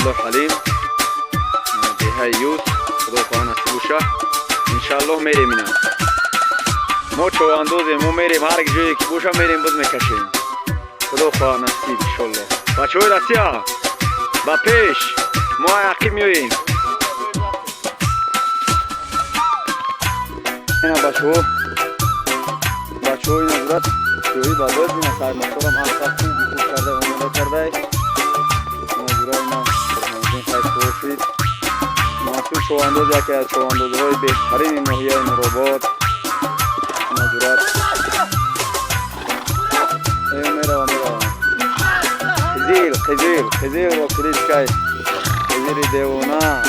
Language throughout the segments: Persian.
الله حلیم دیهای یوز خدا خواهد نصیب باشه انشالله میریم اینا ما چواندازیم ما میریم هر جایی که باشه میریم باز میکشیم خدا خواهد نصیب انشالله بچه های رسیا با پیش ما عقیب میویم اینا بچه ها اینا ضرورت جایی بازد اینا سای مختارم آنسا خوب کرده و آمده کرده اینا ضرورت اینا برهانزین خیلی خوشید محصول چوانداز یکی از چواندازهای بهترین ناحیه نورآباد اینا ضرورت اینا میروم خزیل و کلیشکای خزیل دیوانه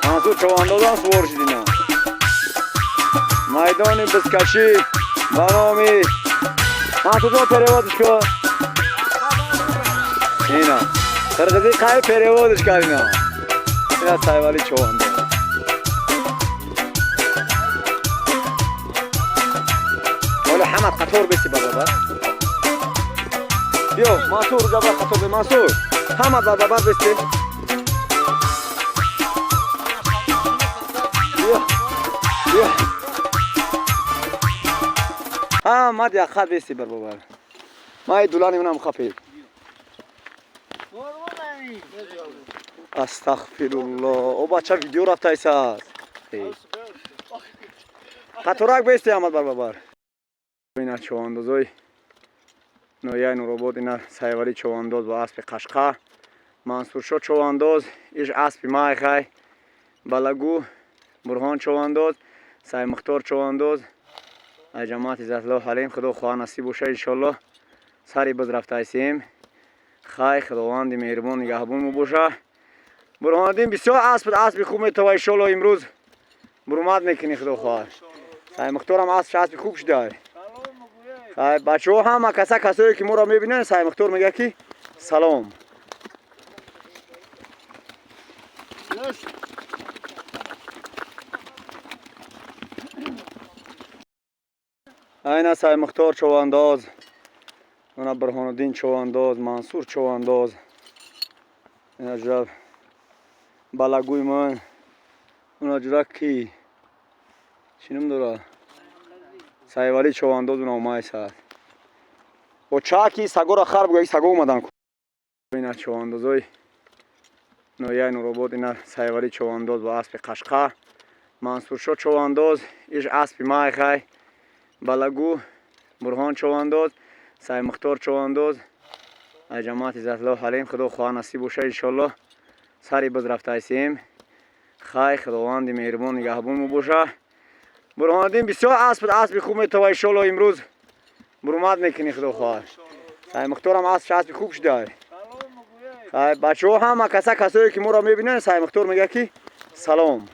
محصول چواندازان سوار شدینا میدان بزکشی بنامی محصول جان پریوادش کن اینا قرقزی قای پریوادش کن اینا سایوالی چوانداز ولی حمد خطور بیستی بابا بیو منصور جبر خطور بی منصور حمد بابا بیستی بیا مد یک خط بیستی بر بابر ما دولانی اونم خفید استغفرالله او بچه ویدیو رفته ایسا خطورک بیستی آمد بر بابر اینا چواندازای ناحیه نورآباد اینا سایوالی چوانداز و اسب قشقه منصور شاه چوانداز ایش اسب مایخای بلگو برهان چوانداز سای مختار چوانداز ای جماعت عزت الله حلیم خدا خواهد نصیب باشه انشالله سری باز رفته ایسیم خی خداوند مهربان نگهبان مو باشه برهاندین بسیار اسب خوب میتوه انشالله امروز برآمد میکنی خدا خواهد سای مختار هم اسب خوب شده خی بچه ها هم کسایی که ما را میبینن سای مختار میگه که سلام اینا سای مختار چوانداز اونا برهانالدین چوانداز منصور چوانداز اینا جرب بلگوی من اونا جرب کی چینم داره سایوالی چوانداز اونا اومای ساد و چاکی سگو را خراب گوی سگو اومدن اینا چواندازای ناحیه نورآباد اینا سایوالی چوانداز و اسب قشقه منصور شاه چوانداز ایش اسب مایخای بلگو برهان چوانداز سای مختار چوانداز ای جماعت عزت الله حلیم خدا خواهد نصیب باشه انشالله سری باز رفته ایسیم خی خداوند مهربان نگهبان مو باشه برهاندین بسیار اسب خوب میتوه انشالله امروز برآمد میکنی خدا خواهد سای مختار هم اسب خوب شده خی بچه ها هم کسایی که ما را میبینن سای مختار میگه که سلام